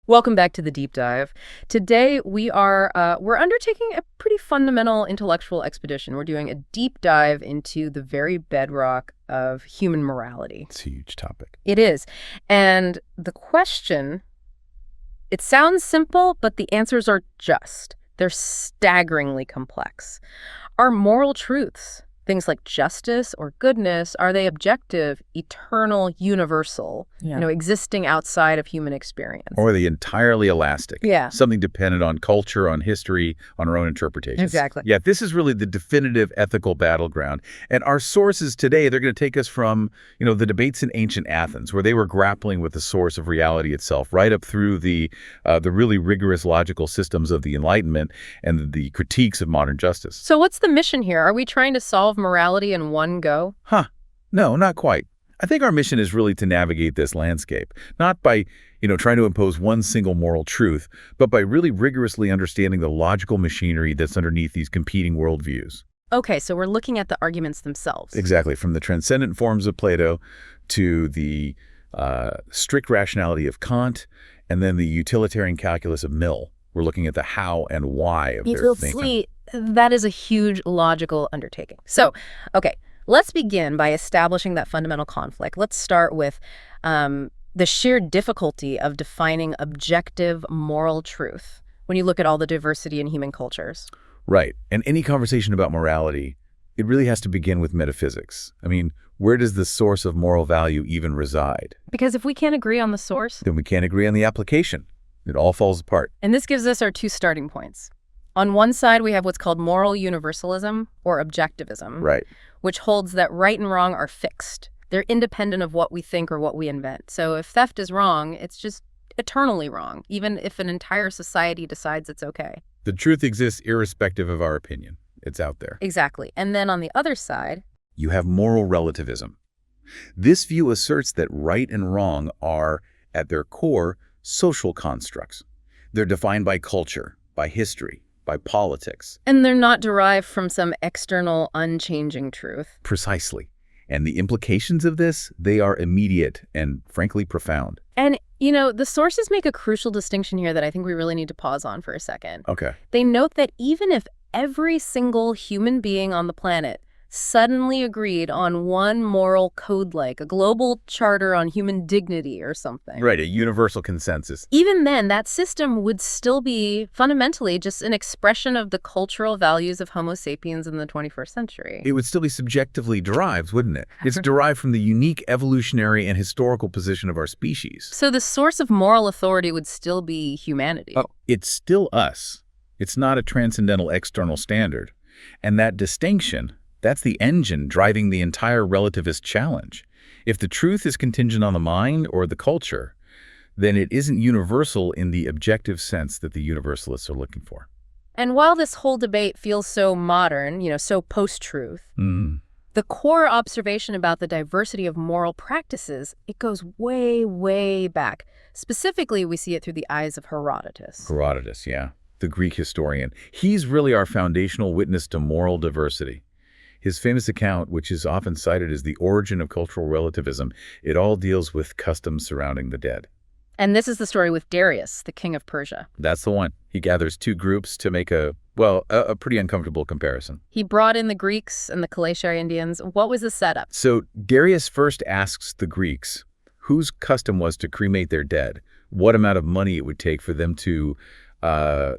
Welcome back to the deep dive. Today we're undertaking a pretty fundamental intellectual expedition. We're doing a deep dive into the very bedrock of human morality. It's a huge topic. It is. And the question, it sounds simple, but the answers are just. They're staggeringly complex. Are moral truths, things like justice or goodness, are they objective, eternal, universal, existing outside of human experience? Or are they entirely elastic? Yeah. Something dependent on culture, on history, on our own interpretations. Exactly. Yeah, this is really the definitive ethical battleground. And our sources today, they're going to take us from, the debates in ancient Athens, where they were grappling with the source of reality itself, right up through the really rigorous logical systems of the Enlightenment and the critiques of modern justice. So what's the mission here? Are we trying to solve morality in one go? No, not quite. I think our mission is really to navigate this landscape, not by, trying to impose one single moral truth, but by really rigorously understanding the logical machinery that's underneath these competing worldviews. Okay, so we're looking at the arguments themselves. Exactly, from the transcendent forms of Plato to the strict rationality of Kant, and then the utilitarian calculus of Mill. We're looking at the how and why of their thinking. That is a huge logical undertaking. So, okay, let's begin by establishing that fundamental conflict. Let's start with the sheer difficulty of defining objective moral truth when you look at all the diversity in human cultures. Right. And any conversation about morality, it really has to begin with metaphysics. I mean, where does the source of moral value even reside? Because if we can't agree on the source, then we can't agree on the application. It all falls apart. And this gives us our two starting points. On one side, we have what's called moral universalism or objectivism, right, which holds that right and wrong are fixed. They're independent of what we think or what we invent. So if theft is wrong, it's just eternally wrong, even if an entire society decides it's okay. The truth exists irrespective of our opinion. It's out there. Exactly. And then on the other side, you have moral relativism. This view asserts that right and wrong are, at their core, social constructs. They're defined by culture, by history, by politics. And they're not derived from some external, unchanging truth. Precisely. And the implications of this, they are immediate and, frankly, profound. And, the sources make a crucial distinction here that I think we really need to pause on for a second. Okay. They note that even if every single human being on the planet suddenly agreed on one moral code, like a global charter on human dignity or something. Right, a universal consensus. Even then, that system would still be fundamentally just an expression of the cultural values of Homo sapiens in the 21st century. It would still be subjectively derived, wouldn't it? It's derived from the unique evolutionary and historical position of our species. So the source of moral authority would still be humanity. Oh, it's still us. It's not a transcendental external standard. And that distinction, that's the engine driving the entire relativist challenge. If the truth is contingent on the mind or the culture, then it isn't universal in the objective sense that the universalists are looking for. And while this whole debate feels so modern, so post-truth, the core observation about the diversity of moral practices, it goes way, way back. Specifically, we see it through the eyes of Herodotus. Herodotus, yeah, the Greek historian. He's really our foundational witness to moral diversity. His famous account, which is often cited as the origin of cultural relativism, it all deals with customs surrounding the dead. And this is the story with Darius, the king of Persia. That's the one. He gathers two groups to make a pretty uncomfortable comparison. He brought in the Greeks and the Kalashari Indians. What was the setup? So Darius first asks the Greeks whose custom was to cremate their dead, what amount of money it would take for them to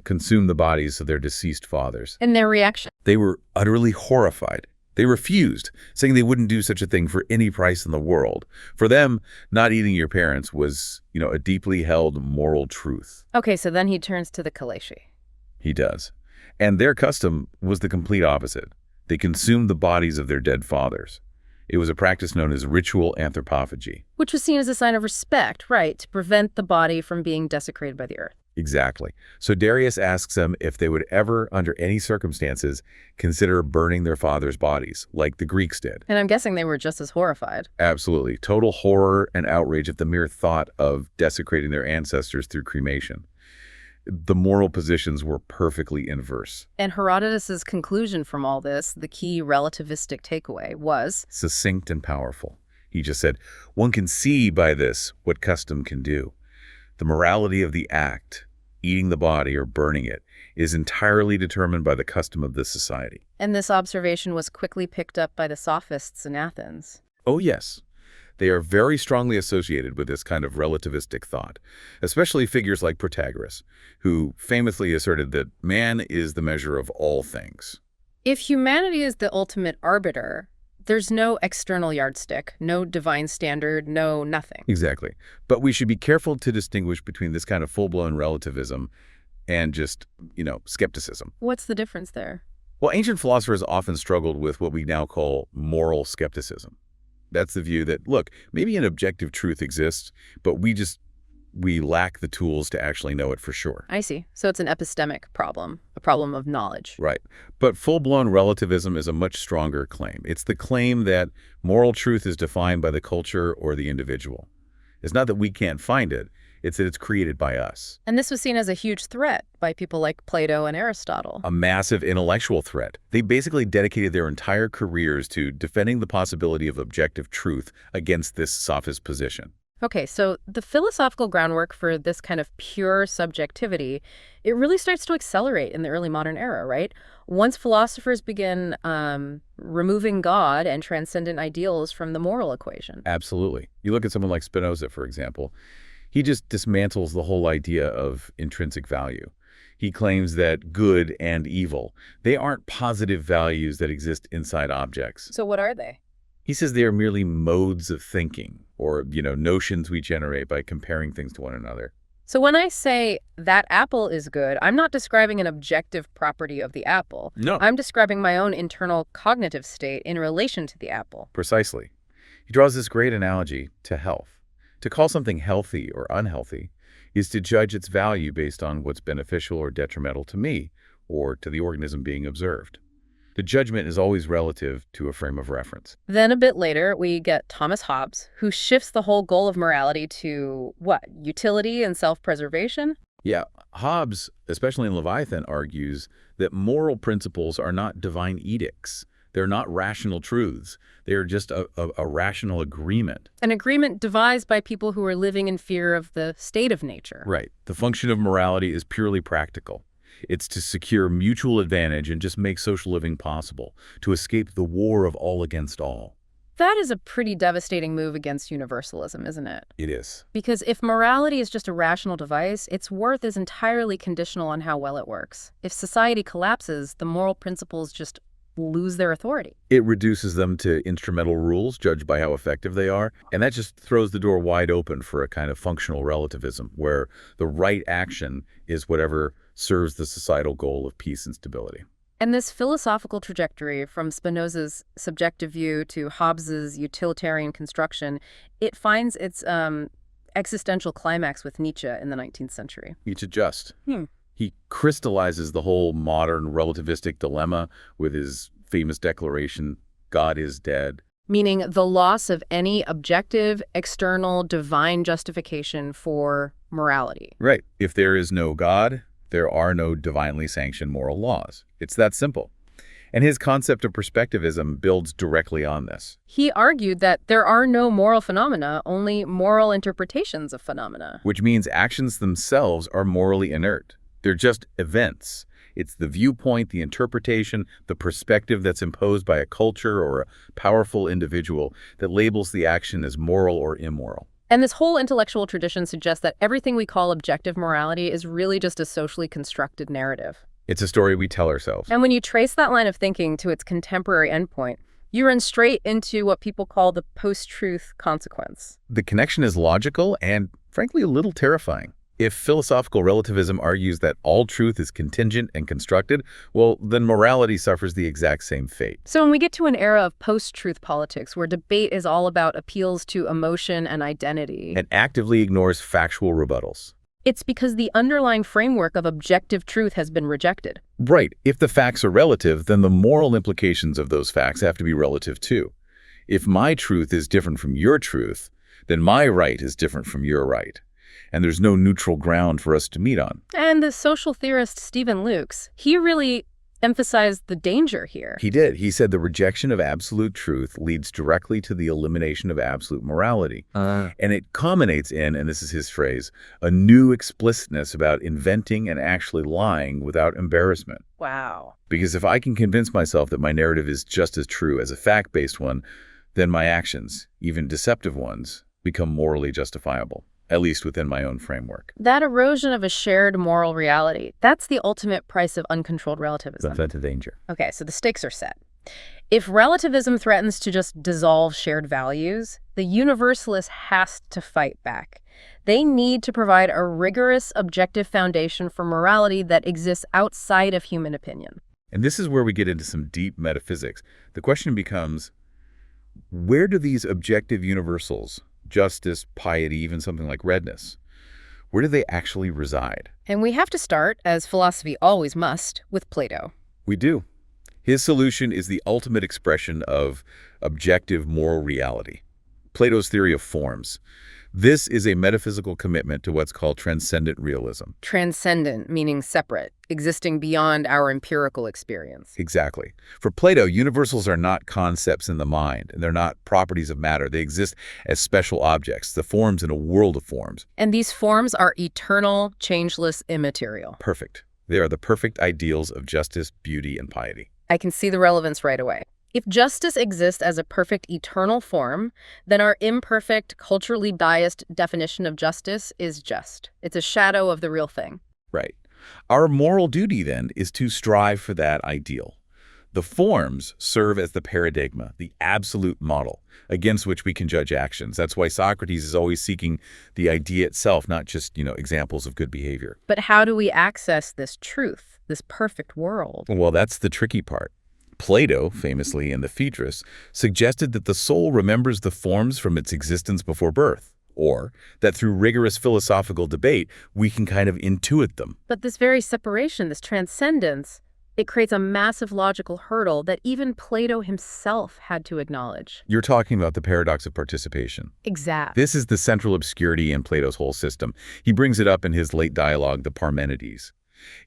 consume the bodies of their deceased fathers. And their reaction? They were utterly horrified. They refused, saying they wouldn't do such a thing for any price in the world. For them, not eating your parents was, a deeply held moral truth. Okay, so then he turns to the Kalashi. He does. And their custom was the complete opposite. They consumed the bodies of their dead fathers. It was a practice known as ritual anthropophagy. Which was seen as a sign of respect, right, to prevent the body from being desecrated by the earth. Exactly. So Darius asks them if they would ever, under any circumstances, consider burning their fathers' bodies, like the Greeks did. And I'm guessing they were just as horrified. Absolutely. Total horror and outrage at the mere thought of desecrating their ancestors through cremation. The moral positions were perfectly inverse. And Herodotus's conclusion from all this, the key relativistic takeaway, was succinct and powerful. He just said, one can see by this what custom can do. The morality of the act, eating the body or burning it, is entirely determined by the custom of this society. And this observation was quickly picked up by the sophists in Athens. Oh, yes. They are very strongly associated with this kind of relativistic thought, especially figures like Protagoras, who famously asserted that man is the measure of all things. If humanity is the ultimate arbiter, there's no external yardstick, no divine standard, no nothing. Exactly. But we should be careful to distinguish between this kind of full-blown relativism and just, skepticism. What's the difference there? Well, ancient philosophers often struggled with what we now call moral skepticism. That's the view that, look, maybe an objective truth exists, but we lack the tools to actually know it for sure. I see. So it's an epistemic problem, a problem of knowledge. Right. But full-blown relativism is a much stronger claim. It's the claim that moral truth is defined by the culture or the individual. It's not that we can't find it, it's that it's created by us. And this was seen as a huge threat by people like Plato and Aristotle. A massive intellectual threat. They basically dedicated their entire careers to defending the possibility of objective truth against this sophist position. Okay, so the philosophical groundwork for this kind of pure subjectivity, it really starts to accelerate in the early modern era, right? Once philosophers begin removing God and transcendent ideals from the moral equation. Absolutely. You look at someone like Spinoza, for example. He just dismantles the whole idea of intrinsic value. He claims that good and evil, they aren't positive values that exist inside objects. So what are they? He says they are merely modes of thinking or, notions we generate by comparing things to one another. So when I say that apple is good, I'm not describing an objective property of the apple. No. I'm describing my own internal cognitive state in relation to the apple. Precisely. He draws this great analogy to health. To call something healthy or unhealthy is to judge its value based on what's beneficial or detrimental to me or to the organism being observed. The judgment is always relative to a frame of reference. Then a bit later, we get Thomas Hobbes, who shifts the whole goal of morality to, what, utility and self-preservation? Yeah, Hobbes, especially in Leviathan, argues that moral principles are not divine edicts. They're not rational truths. They are just a rational agreement. An agreement devised by people who are living in fear of the state of nature. Right. The function of morality is purely practical. It's to secure mutual advantage and just make social living possible, to escape the war of all against all. That is a pretty devastating move against universalism, isn't it? It is. Because if morality is just a rational device, its worth is entirely conditional on how well it works. If society collapses, the moral principles just lose their authority. It reduces them to instrumental rules judged by how effective they are, and that just throws the door wide open for a kind of functional relativism where the right action is whatever serves the societal goal of peace and stability. And this philosophical trajectory from Spinoza's subjective view to Hobbes's utilitarian construction, it finds its existential climax with Nietzsche in the 19th century. Nietzsche just. He crystallizes the whole modern relativistic dilemma with his famous declaration, God is dead. Meaning the loss of any objective, external, divine justification for morality. Right. If there is no God, there are no divinely sanctioned moral laws. It's that simple. And his concept of perspectivism builds directly on this. He argued that there are no moral phenomena, only moral interpretations of phenomena. Which means actions themselves are morally inert. They're just events. It's the viewpoint, the interpretation, the perspective that's imposed by a culture or a powerful individual that labels the action as moral or immoral. And this whole intellectual tradition suggests that everything we call objective morality is really just a socially constructed narrative. It's a story we tell ourselves. And when you trace that line of thinking to its contemporary endpoint, you run straight into what people call the post-truth consequence. The connection is logical and, frankly, a little terrifying. If philosophical relativism argues that all truth is contingent and constructed, well, then morality suffers the exact same fate. So when we get to an era of post-truth politics where debate is all about appeals to emotion and identity, and actively ignores factual rebuttals. it's because the underlying framework of objective truth has been rejected. Right. If the facts are relative, then the moral implications of those facts have to be relative too. If my truth is different from your truth, then my right is different from your right. And there's no neutral ground for us to meet on. And the social theorist Stephen Lukes, he really emphasized the danger here. He did. He said the rejection of absolute truth leads directly to the elimination of absolute morality. And it culminates in, and this is his phrase, a new explicitness about inventing and actually lying without embarrassment. Wow. Because if I can convince myself that my narrative is just as true as a fact-based one, then my actions, even deceptive ones, become morally justifiable, at least within my own framework. That erosion of a shared moral reality, that's the ultimate price of uncontrolled relativism. That's the danger. Okay, so the stakes are set. If relativism threatens to just dissolve shared values, the Universalist has to fight back. They need to provide a rigorous, objective foundation for morality that exists outside of human opinion. And this is where we get into some deep metaphysics. The question becomes, where do these objective universals, justice, piety, even something like redness, where do they actually reside? And we have to start, as philosophy always must, with Plato. We do. His solution is the ultimate expression of objective moral reality, Plato's theory of forms. This is a metaphysical commitment to what's called transcendent realism. Transcendent, meaning separate, existing beyond our empirical experience. Exactly. For Plato, universals are not concepts in the mind, and they're not properties of matter. They exist as special objects, the forms in a world of forms. And these forms are eternal, changeless, immaterial. Perfect. They are the perfect ideals of justice, beauty, and piety. I can see the relevance right away. If justice exists as a perfect eternal form, then our imperfect, culturally biased definition of justice is just. It's a shadow of the real thing. Right. Our moral duty, then, is to strive for that ideal. The forms serve as the paradigma, the absolute model, against which we can judge actions. That's why Socrates is always seeking the idea itself, not just, examples of good behavior. But how do we access this truth, this perfect world? Well, that's the tricky part. Plato, famously in the Phaedrus, suggested that the soul remembers the forms from its existence before birth, or that through rigorous philosophical debate, we can kind of intuit them. But this very separation, this transcendence, it creates a massive logical hurdle that even Plato himself had to acknowledge. You're talking about the paradox of participation. Exactly. This is the central obscurity in Plato's whole system. He brings it up in his late dialogue, the Parmenides.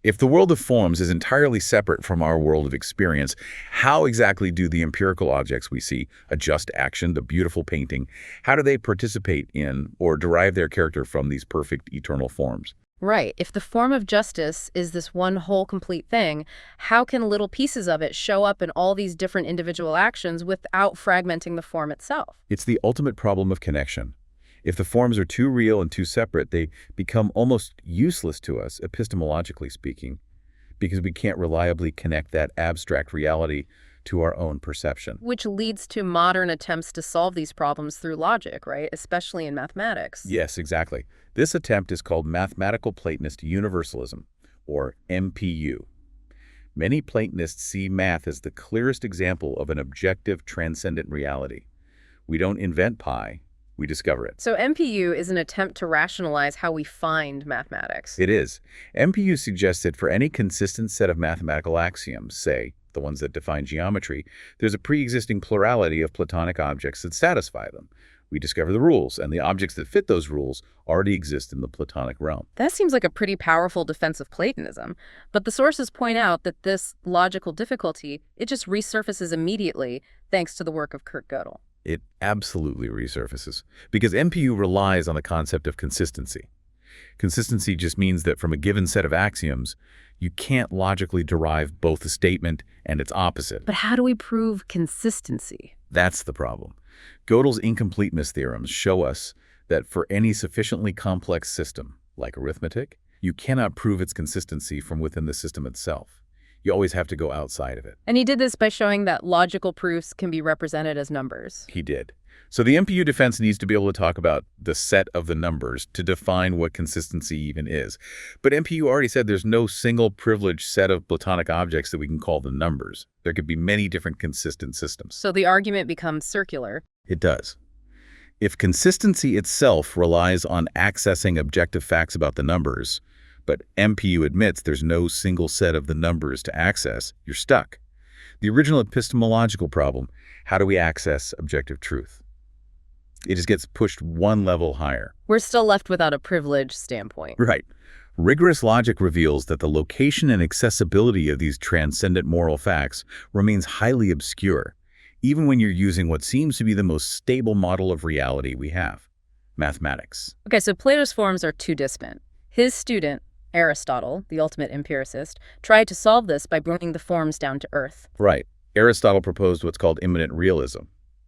If the world of forms is entirely separate from our world of experience, how exactly do the empirical objects we see, a just action, the beautiful painting, how do they participate in or derive their character from these perfect eternal forms? Right. If the form of justice is this one whole complete thing, how can little pieces of it show up in all these different individual actions without fragmenting the form itself? It's the ultimate problem of connection. If the forms are too real and too separate, they become almost useless to us, epistemologically speaking, because we can't reliably connect that abstract reality to our own perception. Which leads to modern attempts to solve these problems through logic, right? Especially in mathematics. Yes, exactly. This attempt is called Mathematical Platonist Universalism, or MPU. Many Platonists see math as the clearest example of an objective, transcendent reality. We don't invent pi. We discover it. So MPU is an attempt to rationalize how we find mathematics. It is. MPU suggests that for any consistent set of mathematical axioms, say, the ones that define geometry, there's a pre-existing plurality of Platonic objects that satisfy them. We discover the rules, and the objects that fit those rules already exist in the Platonic realm. That seems like a pretty powerful defense of Platonism. But the sources point out that this logical difficulty, it just resurfaces immediately thanks to the work of Kurt Gödel. It absolutely resurfaces, because MPU relies on the concept of consistency. Consistency just means that from a given set of axioms, you can't logically derive both a statement and its opposite. But how do we prove consistency? That's the problem. Gödel's incompleteness theorems show us that for any sufficiently complex system, like arithmetic, you cannot prove its consistency from within the system itself. You always have to go outside of it. And he did this by showing that logical proofs can be represented as numbers. He did. So the MPU defense needs to be able to talk about the set of the numbers to define what consistency even is. But MPU already said there's no single privileged set of Platonic objects that we can call the numbers. There could be many different consistent systems. So the argument becomes circular. It does. If consistency itself relies on accessing objective facts about the numbers, but MPU admits there's no single set of the numbers to access, you're stuck. The original epistemological problem, how do we access objective truth? It just gets pushed one level higher. We're still left without a privileged standpoint. Right. Rigorous logic reveals that the location and accessibility of these transcendent moral facts remains highly obscure, even when you're using what seems to be the most stable model of reality we have, mathematics. Okay, so Plato's forms are too distant. His student, Aristotle, the ultimate empiricist, tried to solve this by bringing the forms down to earth. Right. Aristotle proposed what's called immanent realism.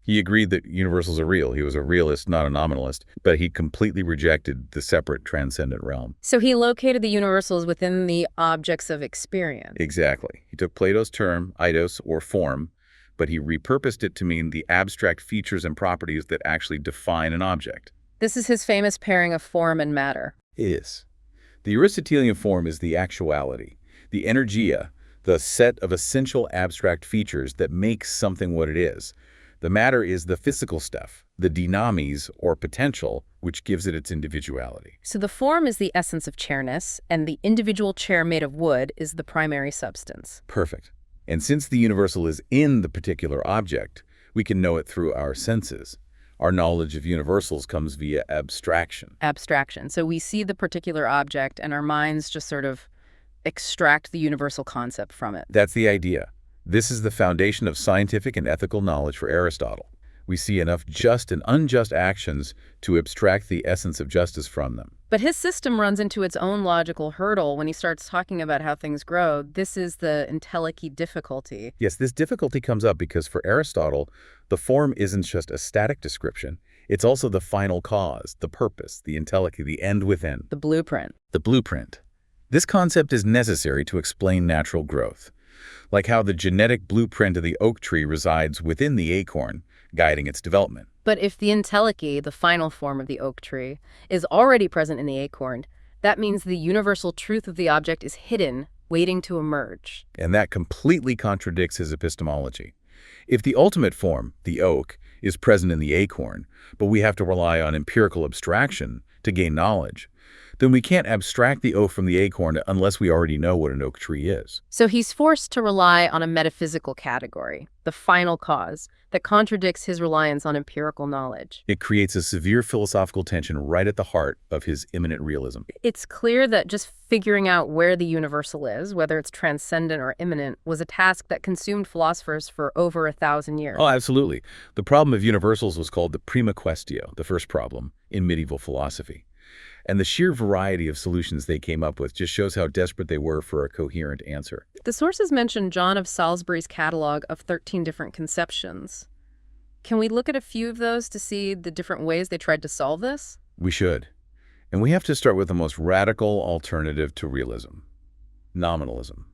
He agreed that universals are real. He was a realist, not a nominalist, but he completely rejected the separate transcendent realm. So he located the universals within the objects of experience. Exactly. He took Plato's term, eidos, or form, but he repurposed it to mean the abstract features and properties that actually define an object. This is his famous pairing of form and matter. It is. The Aristotelian form is the actuality, the energia, the set of essential abstract features that makes something what it is. The matter is the physical stuff, the dynamis, or potential, which gives it its individuality. So the form is the essence of chairness, and the individual chair made of wood is the primary substance. Perfect. And since the universal is in the particular object, we can know it through our senses. Our knowledge of universals comes via abstraction. Abstraction. So we see the particular object, and our minds just sort of extract the universal concept from it. That's the idea. This is the foundation of scientific and ethical knowledge for Aristotle. We see enough just and unjust actions to abstract the essence of justice from them. But his system runs into its own logical hurdle when he starts talking about how things grow. This is the entelechy difficulty. Yes, this difficulty comes up because for Aristotle, the form isn't just a static description. It's also the final cause, the purpose, the entelechy, the end within. The blueprint. The blueprint. This concept is necessary to explain natural growth, like how the genetic blueprint of the oak tree resides within the acorn, guiding its development. But if the entelechy, the final form of the oak tree, is already present in the acorn, that means the universal truth of the object is hidden, waiting to emerge. And that completely contradicts his epistemology. If the ultimate form, the oak, is present in the acorn, but we have to rely on empirical abstraction to gain knowledge, then we can't abstract the oak from the acorn unless we already know what an oak tree is. So he's forced to rely on a metaphysical category, the final cause, that contradicts his reliance on empirical knowledge. It creates a severe philosophical tension right at the heart of his immanent realism. It's clear that just figuring out where the universal is, whether it's transcendent or immanent, was a task that consumed philosophers for over 1,000 years. Oh, absolutely. The problem of universals was called the prima quaestio, the first problem, in medieval philosophy. And the sheer variety of solutions they came up with just shows how desperate they were for a coherent answer. The sources mention John of Salisbury's catalog of 13 different conceptions. Can we look at a few of those to see the different ways they tried to solve this? We should. And we have to start with the most radical alternative to realism, nominalism.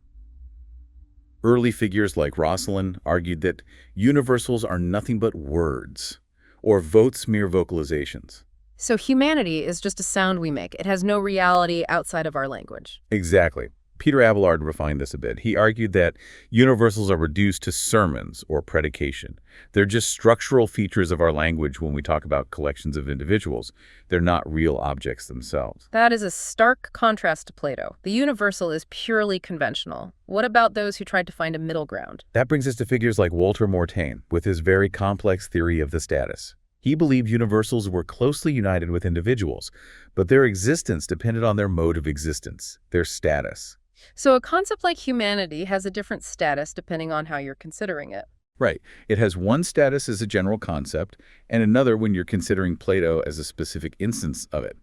Early figures like Rosalind argued that universals are nothing but words, or votes mere vocalizations. So humanity is just a sound we make. It has no reality outside of our language. Exactly. Peter Abelard refined this a bit. He argued that universals are reduced to sermons or predication. They're just structural features of our language when we talk about collections of individuals. They're not real objects themselves. That is a stark contrast to Plato. The universal is purely conventional. What about those who tried to find a middle ground? That brings us to figures like Walter Mourtain with his very complex theory of the status. He believed universals were closely united with individuals, but their existence depended on their mode of existence, their status. So a concept like humanity has a different status depending on how you're considering it. Right. It has one status as a general concept and another when you're considering Plato as a specific instance of it.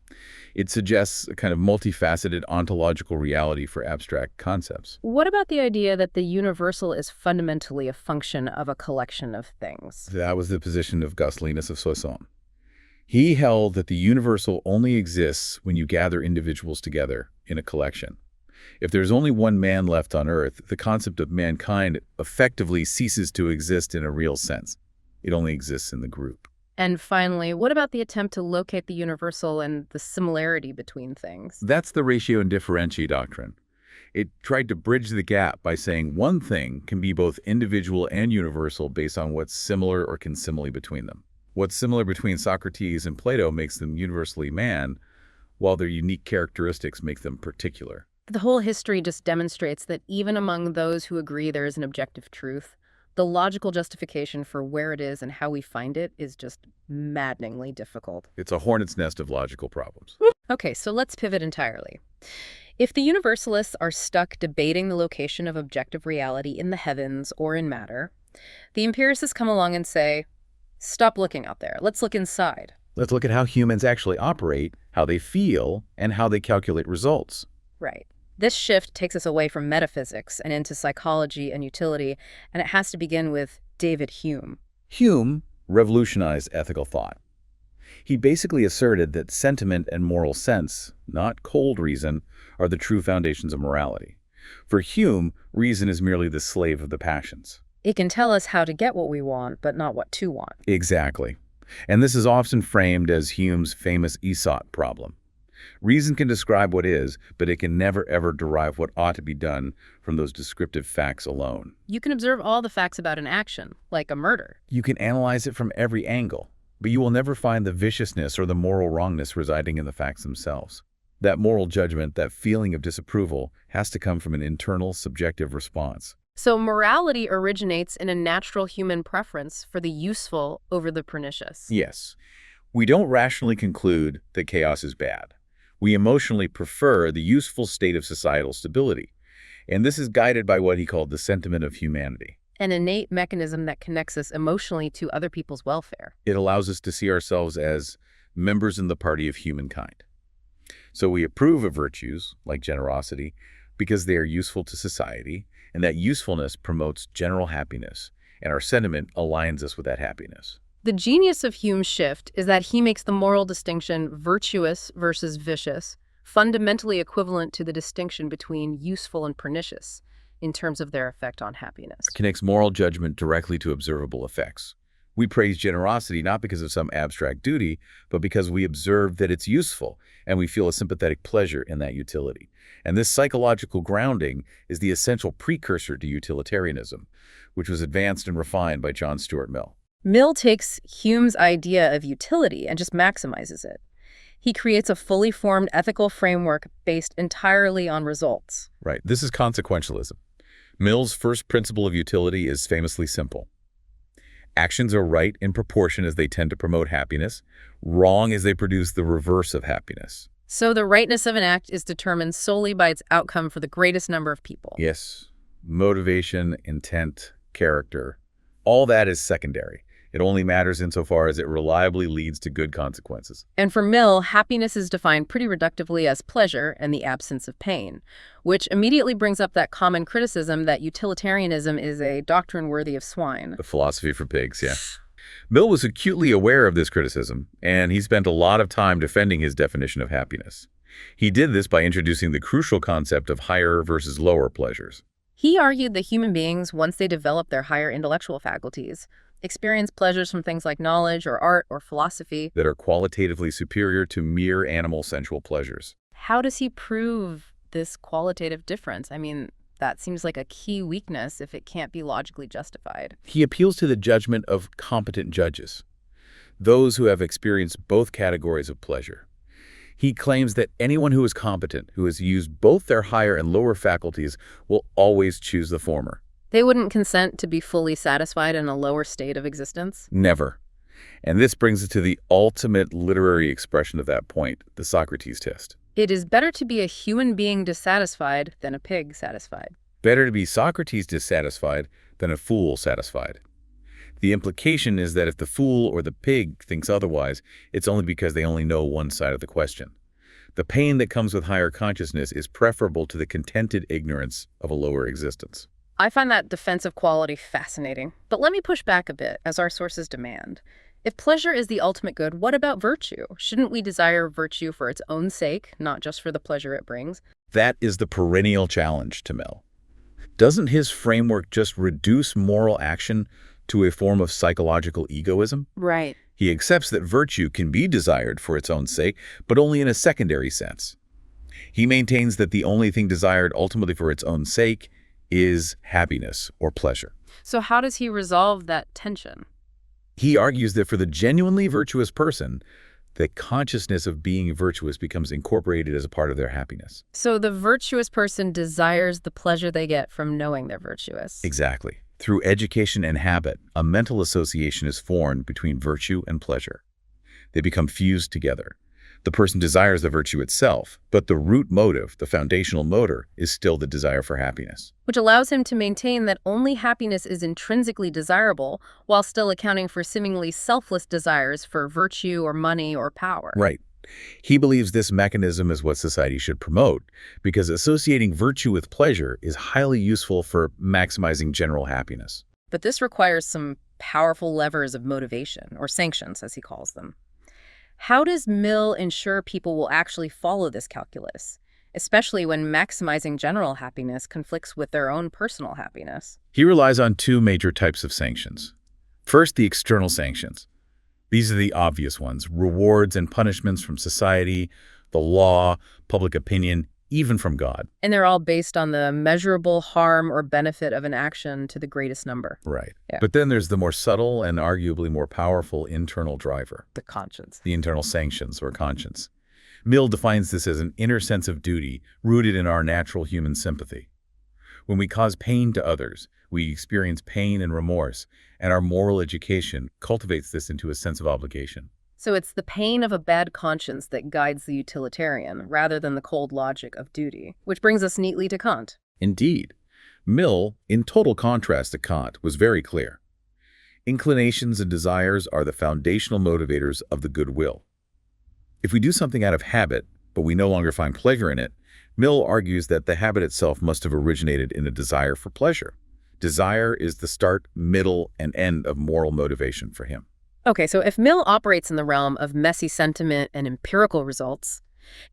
It suggests a kind of multifaceted ontological reality for abstract concepts. What about the idea that the universal is fundamentally a function of a collection of things? That was the position of Goslinus of Soissons. He held that the universal only exists when you gather individuals together in a collection. If there's only one man left on Earth, the concept of mankind effectively ceases to exist in a real sense. It only exists in the group. And finally, what about the attempt to locate the universal and the similarity between things? That's the ratio and differentiae doctrine. It tried to bridge the gap by saying one thing can be both individual and universal based on what's similar or consimile between them. What's similar between Socrates and Plato makes them universally man, while their unique characteristics make them particular. The whole history just demonstrates that even among those who agree there is an objective truth, the logical justification for where it is and how we find it is just maddeningly difficult. It's a hornet's nest of logical problems. Okay, so let's pivot entirely. If the universalists are stuck debating the location of objective reality in the heavens or in matter, the empiricists come along and say, stop looking out there, let's look inside. Let's look at how humans actually operate, how they feel, and how they calculate results. Right. This shift takes us away from metaphysics and into psychology and utility, and it has to begin with David Hume. Hume revolutionized ethical thought. He basically asserted that sentiment and moral sense, not cold reason, are the true foundations of morality. For Hume, reason is merely the slave of the passions. It can tell us how to get what we want, but not what to want. Exactly. And this is often framed as Hume's famous Aesop problem. Reason can describe what is, but it can never ever derive what ought to be done from those descriptive facts alone. You can observe all the facts about an action, like a murder. You can analyze it from every angle, but you will never find the viciousness or the moral wrongness residing in the facts themselves. That moral judgment, that feeling of disapproval, has to come from an internal, subjective response. So morality originates in a natural human preference for the useful over the pernicious. Yes. We don't rationally conclude that chaos is bad. We emotionally prefer the useful state of societal stability. And this is guided by what he called the sentiment of humanity. An innate mechanism that connects us emotionally to other people's welfare. It allows us to see ourselves as members in the party of humankind. So we approve of virtues, like generosity, because they are useful to society, and that usefulness promotes general happiness, and our sentiment aligns us with that happiness. The genius of Hume's shift is that he makes the moral distinction virtuous versus vicious fundamentally equivalent to the distinction between useful and pernicious in terms of their effect on happiness. It connects moral judgment directly to observable effects. We praise generosity not because of some abstract duty, but because we observe that it's useful, and we feel a sympathetic pleasure in that utility. And this psychological grounding is the essential precursor to utilitarianism, which was advanced and refined by John Stuart Mill. Mill takes Hume's idea of utility and just maximizes it. He creates a fully formed ethical framework based entirely on results. Right. This is consequentialism. Mill's first principle of utility is famously simple. Actions are right in proportion as they tend to promote happiness, wrong as they produce the reverse of happiness. So the rightness of an act is determined solely by its outcome for the greatest number of people. Yes. Motivation, intent, character, all that is secondary. It only matters insofar as it reliably leads to good consequences. And for Mill, happiness is defined pretty reductively as pleasure and the absence of pain, which immediately brings up that common criticism that utilitarianism is a doctrine worthy of swine. The philosophy for pigs, yeah. Mill was acutely aware of this criticism, and he spent a lot of time defending his definition of happiness. He did this by introducing the crucial concept of higher versus lower pleasures. He argued that human beings, once they develop their higher intellectual faculties, experience pleasures from things like knowledge or art or philosophy that are qualitatively superior to mere animal sensual pleasures. How does he prove this qualitative difference? I mean, that seems like a key weakness if it can't be logically justified. He appeals to the judgment of competent judges, those who have experienced both categories of pleasure. He claims that anyone who is competent, who has used both their higher and lower faculties, will always choose the former. They wouldn't consent to be fully satisfied in a lower state of existence? Never. And this brings us to the ultimate literary expression of that point, the Socrates test. It is better to be a human being dissatisfied than a pig satisfied. Better to be Socrates dissatisfied than a fool satisfied. The implication is that if the fool or the pig thinks otherwise, it's only because they only know one side of the question. The pain that comes with higher consciousness is preferable to the contented ignorance of a lower existence. I find that defensive quality fascinating. But let me push back a bit, as our sources demand. If pleasure is the ultimate good, what about virtue? Shouldn't we desire virtue for its own sake, not just for the pleasure it brings? That is the perennial challenge to Mill. Doesn't his framework just reduce moral action to a form of psychological egoism? Right. He accepts that virtue can be desired for its own sake, but only in a secondary sense. He maintains that the only thing desired ultimately for its own sake is happiness or pleasure. So how does he resolve that tension? He argues that for the genuinely virtuous person, the consciousness of being virtuous becomes incorporated as a part of their happiness. So the virtuous person desires the pleasure they get from knowing they're virtuous. Exactly. Through education and habit, a mental association is formed between virtue and pleasure. They become fused together. The person desires the virtue itself, but the root motive, the foundational motor, is still the desire for happiness. Which allows him to maintain that only happiness is intrinsically desirable while still accounting for seemingly selfless desires for virtue or money or power. Right. He believes this mechanism is what society should promote, because associating virtue with pleasure is highly useful for maximizing general happiness. But this requires some powerful levers of motivation, or sanctions, as he calls them. How does Mill ensure people will actually follow this calculus, especially when maximizing general happiness conflicts with their own personal happiness? He relies on two major types of sanctions. First, the external sanctions. These are the obvious ones: rewards and punishments from society, the law, public opinion, even from God. And they're all based on the measurable harm or benefit of an action to the greatest number. Right. Yeah. But then there's the more subtle and arguably more powerful internal driver. The conscience. The internal sanctions, or conscience. Mill defines this as an inner sense of duty rooted in our natural human sympathy. When we cause pain to others, we experience pain and remorse, and our moral education cultivates this into a sense of obligation. So it's the pain of a bad conscience that guides the utilitarian, rather than the cold logic of duty, which brings us neatly to Kant. Indeed. Mill, in total contrast to Kant, was very clear. Inclinations and desires are the foundational motivators of the good will. If we do something out of habit, but we no longer find pleasure in it, Mill argues that the habit itself must have originated in a desire for pleasure. Desire is the start, middle, and end of moral motivation for him. Okay, so if Mill operates in the realm of messy sentiment and empirical results,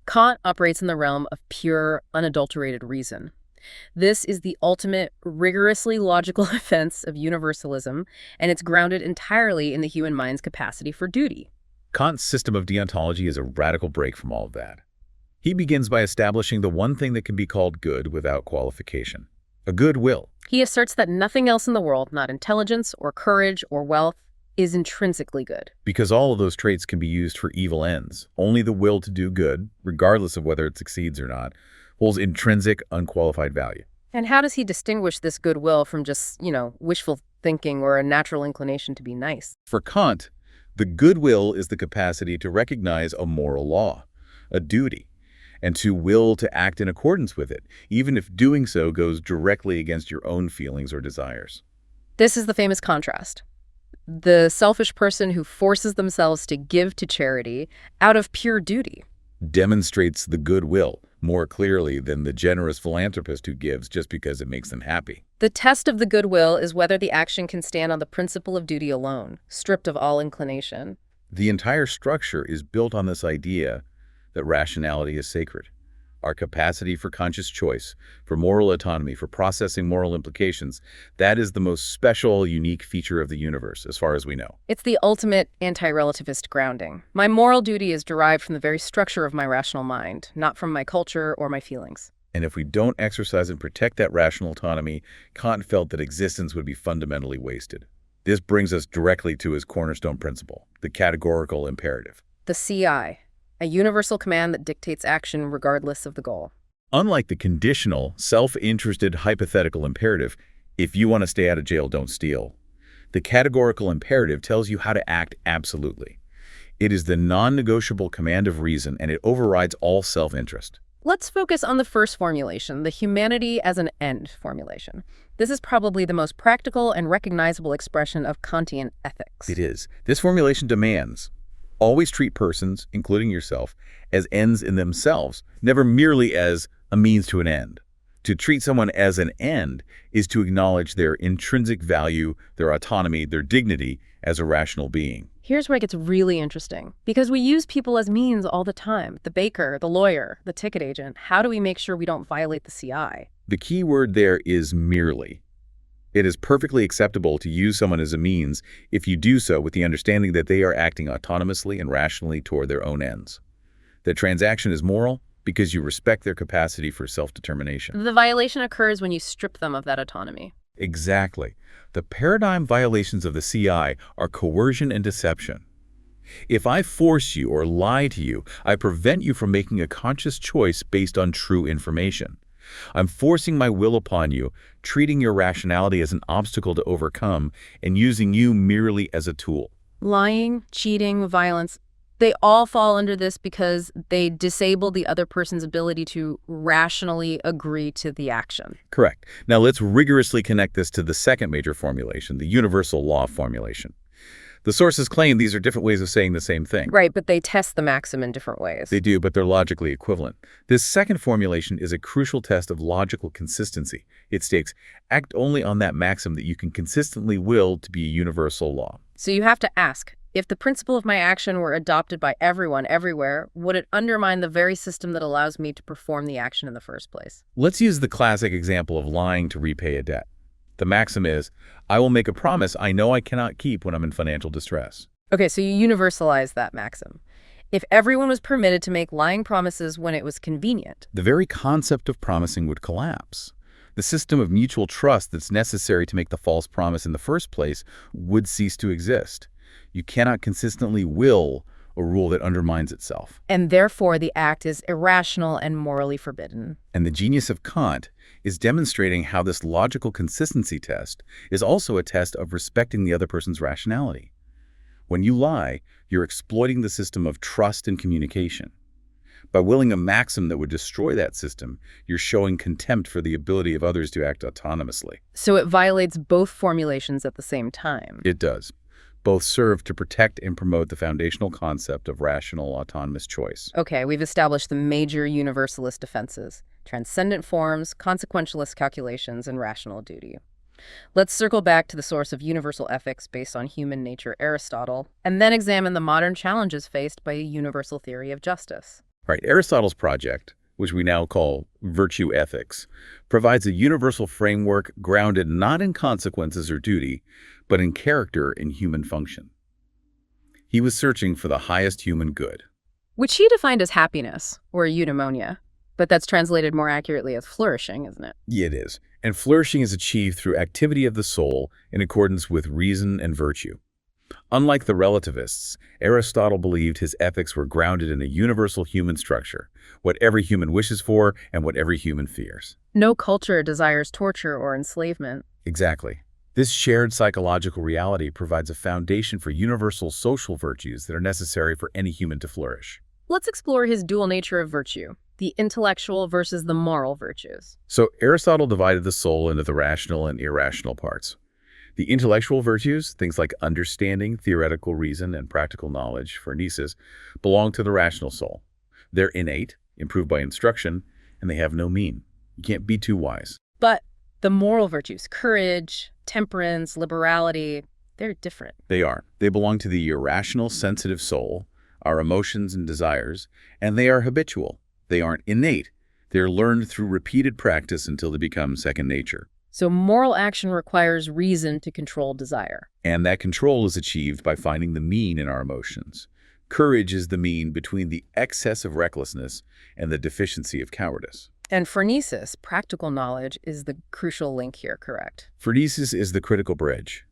Kant operates in the realm of pure, unadulterated reason. This is the ultimate, rigorously logical offense of universalism, and it's grounded entirely in the human mind's capacity for duty. Kant's system of deontology is a radical break from all of that. He begins by establishing the one thing that can be called good without qualification: a good will. He asserts that nothing else in the world, not intelligence or courage or wealth, is intrinsically good. Because all of those traits can be used for evil ends. Only the will to do good, regardless of whether it succeeds or not, holds intrinsic, unqualified value. And how does he distinguish this goodwill from just, wishful thinking or a natural inclination to be nice? For Kant, the goodwill is the capacity to recognize a moral law, a duty, and to will to act in accordance with it, even if doing so goes directly against your own feelings or desires. This is the famous contrast. The selfish person who forces themselves to give to charity out of pure duty Demonstrates the goodwill more clearly than the generous philanthropist who gives just because it makes them happy. The test of the goodwill is whether the action can stand on the principle of duty alone, stripped of all inclination. The entire structure is built on this idea that rationality is sacred. Our capacity for conscious choice, for moral autonomy, for processing moral implications, that is the most special, unique feature of the universe, as far as we know. It's the ultimate anti-relativist grounding. My moral duty is derived from the very structure of my rational mind, not from my culture or my feelings. And if we don't exercise and protect that rational autonomy, Kant felt that existence would be fundamentally wasted. This brings us directly to his cornerstone principle, the categorical imperative. The CI. A universal command that dictates action regardless of the goal. Unlike the conditional, self-interested hypothetical imperative, if you want to stay out of jail, don't steal, the categorical imperative tells you how to act absolutely. It is the non-negotiable command of reason, and it overrides all self-interest. Let's focus on the first formulation, the humanity as an end formulation. This is probably the most practical and recognizable expression of Kantian ethics. It is. This formulation demands always treat persons, including yourself, as ends in themselves, never merely as a means to an end. To treat someone as an end is to acknowledge their intrinsic value, their autonomy, their dignity as a rational being. Here's where it gets really interesting. Because we use people as means all the time. The baker, the lawyer, the ticket agent. How do we make sure we don't violate the CI? The key word there is merely. It is perfectly acceptable to use someone as a means if you do so with the understanding that they are acting autonomously and rationally toward their own ends. The transaction is moral because you respect their capacity for self-determination. The violation occurs when you strip them of that autonomy. Exactly. The paradigm violations of the CI are coercion and deception. If I force you or lie to you, I prevent you from making a conscious choice based on true information. I'm forcing my will upon you, treating your rationality as an obstacle to overcome, and using you merely as a tool. Lying, cheating, violence, They all fall under this because they disable the other person's ability to rationally agree to the action. Correct. Now let's rigorously connect this to the second major formulation, the universal law formulation. The sources claim these are different ways of saying the same thing. Right, but they test the maxim in different ways. They do, but they're logically equivalent. This second formulation is a crucial test of logical consistency. It states, act only on that maxim that you can consistently will to be a universal law. So you have to ask, if the principle of my action were adopted by everyone everywhere, would it undermine the very system that allows me to perform the action in the first place? Let's use the classic example of lying to repay a debt. The maxim is, I will make a promise I know I cannot keep when I'm in financial distress. Okay, so you universalize that maxim. If everyone was permitted to make lying promises when it was convenient, The very concept of promising would collapse. The system of mutual trust that's necessary to make the false promise in the first place would cease to exist. You cannot consistently will a rule that undermines itself. and therefore the act is irrational and morally forbidden. And the genius of Kant is demonstrating how this logical consistency test is also a test of respecting the other person's rationality. When you lie, you're exploiting the system of trust and communication. By willing a maxim that would destroy that system, you're showing contempt for the ability of others to act autonomously. So it violates both formulations at the same time. It does. Both serve to protect and promote the foundational concept of rational, autonomous choice. Okay, we've established the major universalist defenses: transcendent forms, consequentialist calculations, and rational duty. Let's circle back to the source of universal ethics based on human nature, Aristotle, and then examine the modern challenges faced by a universal theory of justice. Right, Aristotle's project, which we now call virtue ethics, provides a universal framework grounded not in consequences or duty, but in character and human function. He was searching for the highest human good. Which he defined as happiness, or eudaimonia. But that's translated more accurately as flourishing, isn't it? Yeah, it is. And flourishing is achieved through activity of the soul in accordance with reason and virtue. Unlike the relativists, Aristotle believed his ethics were grounded in a universal human structure, what every human wishes for and what every human fears. No culture desires torture or enslavement. Exactly. This shared psychological reality provides a foundation for universal social virtues that are necessary for any human to flourish. Let's explore his dual nature of virtue, the intellectual versus the moral virtues. So Aristotle divided the soul into the rational and irrational parts. The intellectual virtues, things like understanding, theoretical reason, and practical knowledge for Nietzsche, belong to the rational soul. They're innate, improved by instruction, and they have no mean. You can't be too wise. But the moral virtues, courage, temperance, liberality, they're different. They are. They belong to the irrational, sensitive soul, our emotions and desires, and they are habitual. They aren't innate. They're learned through repeated practice until they become second nature. So moral action requires reason to control desire. And that control is achieved by finding the mean in our emotions. Courage is the mean between the excess of recklessness and the deficiency of cowardice. And for Nietzsche, practical knowledge is the crucial link here, correct? For Nietzsche is the critical bridge.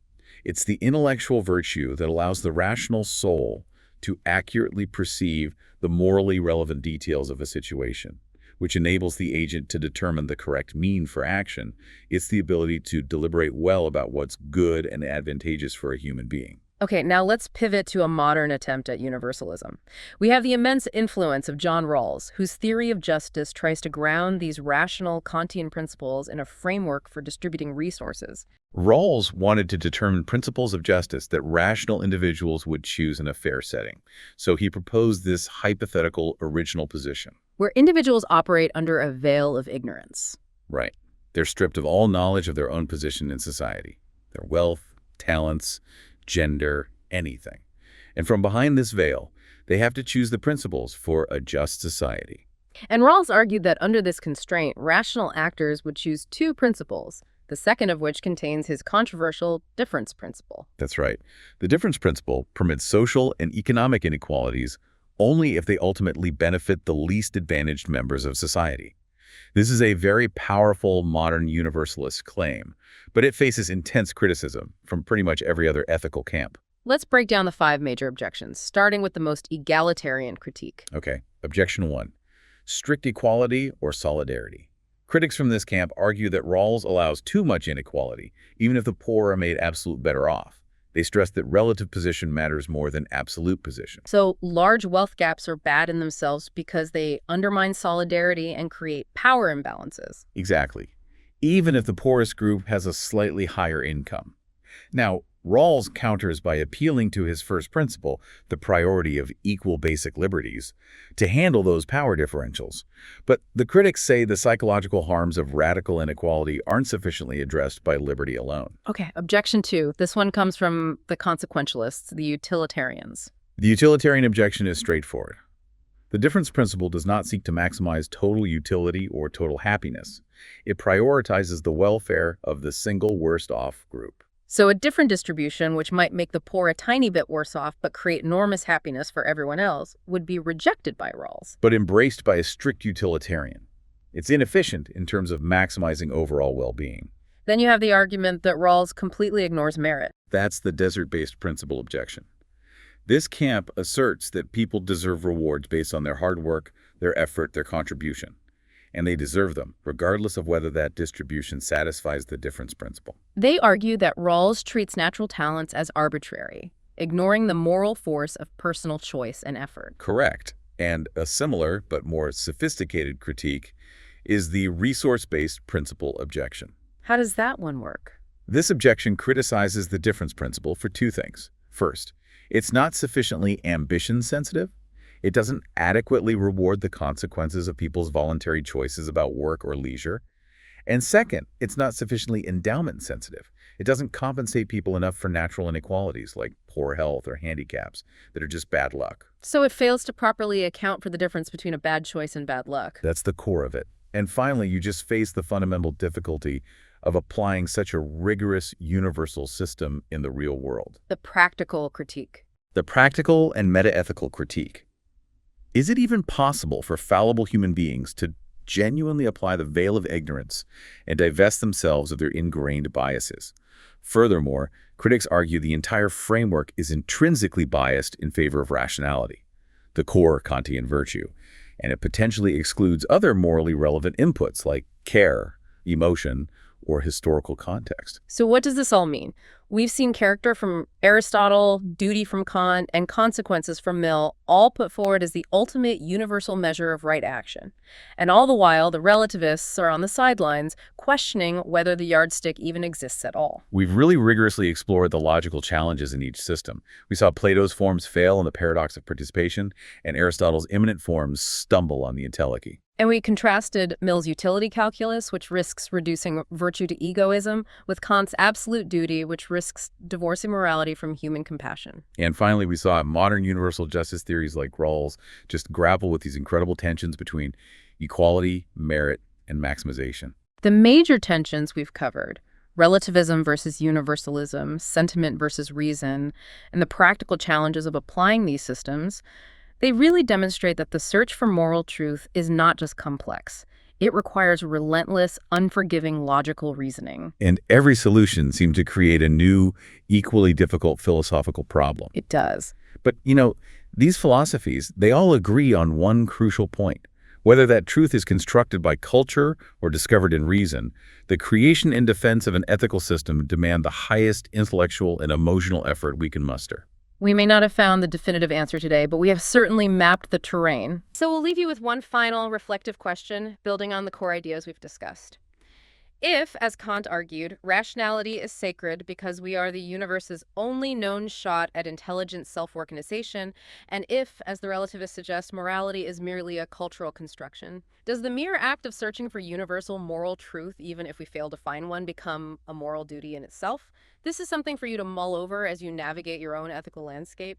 It's the intellectual virtue that allows the rational soul to accurately perceive the morally relevant details of a situation, which enables the agent to determine the correct mean for action. It's the ability to deliberate well about what's good and advantageous for a human being. Okay, now let's pivot to a modern attempt at universalism. We have the immense influence of John Rawls, whose theory of justice tries to ground these rational Kantian principles in a framework for distributing resources. Rawls wanted to determine principles of justice that rational individuals would choose in a fair setting. So he proposed this hypothetical original position. Where individuals operate under a veil of ignorance. Right. They're stripped of all knowledge of their own position in society, their wealth, talents, gender, anything. And from behind this veil, they have to choose the principles for a just society. And Rawls argued that under this constraint, rational actors would choose two principles, the second of which contains his controversial difference principle. That's right. The difference principle permits social and economic inequalities only if they ultimately benefit the least advantaged members of society. This is a very powerful modern universalist claim, but it faces intense criticism from pretty much every other ethical camp. Let's break down the 5 major objections, starting with the most egalitarian critique. Okay, objection 1, strict equality or solidarity. Critics from this camp argue that Rawls allows too much inequality, even if the poor are made absolute better off. They stress that relative position matters more than absolute position. So large wealth gaps are bad in themselves because they undermine solidarity and create power imbalances. Exactly. Even if the poorest group has a slightly higher income. Now, Rawls counters by appealing to his first principle, the priority of equal basic liberties, to handle those power differentials. But the critics say the psychological harms of radical inequality aren't sufficiently addressed by liberty alone. Okay, objection 2. This one comes from the consequentialists, the utilitarians. The utilitarian objection is straightforward. The difference principle does not seek to maximize total utility or total happiness. It prioritizes the welfare of the single worst-off group. So a different distribution, which might make the poor a tiny bit worse off but create enormous happiness for everyone else, would be rejected by Rawls. But embraced by a strict utilitarian. It's inefficient in terms of maximizing overall well-being. Then you have the argument that Rawls completely ignores merit. That's the desert-based principle objection. This camp asserts that people deserve rewards based on their hard work, their effort, their contribution. And they deserve them, regardless of whether that distribution satisfies the difference principle. They argue that Rawls treats natural talents as arbitrary, ignoring the moral force of personal choice and effort. Correct. And a similar, but more sophisticated critique is the resource-based principle objection. How does that one work? This objection criticizes the difference principle for two things. First, it's not sufficiently ambition-sensitive. It doesn't adequately reward the consequences of people's voluntary choices about work or leisure. And second, it's not sufficiently endowment sensitive. It doesn't compensate people enough for natural inequalities like poor health or handicaps that are just bad luck. So it fails to properly account for the difference between a bad choice and bad luck. That's the core of it. And finally, you just face the fundamental difficulty of applying such a rigorous universal system in the real world. The practical critique. The practical and meta-ethical critique. Is it even possible for fallible human beings to genuinely apply the veil of ignorance and divest themselves of their ingrained biases? Furthermore, critics argue the entire framework is intrinsically biased in favor of rationality, the core Kantian virtue, and it potentially excludes other morally relevant inputs like care, emotion, or historical context. So what does this all mean? We've seen character from Aristotle, duty from Kant, and consequences from Mill all put forward as the ultimate universal measure of right action. And all the while, the relativists are on the sidelines, questioning whether the yardstick even exists at all. We've really rigorously explored the logical challenges in each system. We saw Plato's forms fail in the paradox of participation, and Aristotle's immanent forms stumble on the entelechy. And we contrasted Mill's utility calculus, which risks reducing virtue to egoism, with Kant's absolute duty, which risks divorcing morality from human compassion. And finally, we saw modern universal justice theories like Rawls just grapple with these incredible tensions between equality, merit, and maximization. The major tensions we've covered, relativism versus universalism, sentiment versus reason, and the practical challenges of applying these systems, they really demonstrate that the search for moral truth is not just complex. It requires relentless, unforgiving logical reasoning. And every solution seemed to create a new, equally difficult philosophical problem. It does. But, these philosophies, they all agree on one crucial point. Whether that truth is constructed by culture or discovered in reason, the creation and defense of an ethical system demand the highest intellectual and emotional effort we can muster. We may not have found the definitive answer today, but we have certainly mapped the terrain. So we'll leave you with one final reflective question, building on the core ideas we've discussed. If, as Kant argued, rationality is sacred because we are the universe's only known shot at intelligent self-organization, and if, as the relativists suggest, morality is merely a cultural construction, does the mere act of searching for universal moral truth, even if we fail to find one, become a moral duty in itself? This is something for you to mull over as you navigate your own ethical landscape.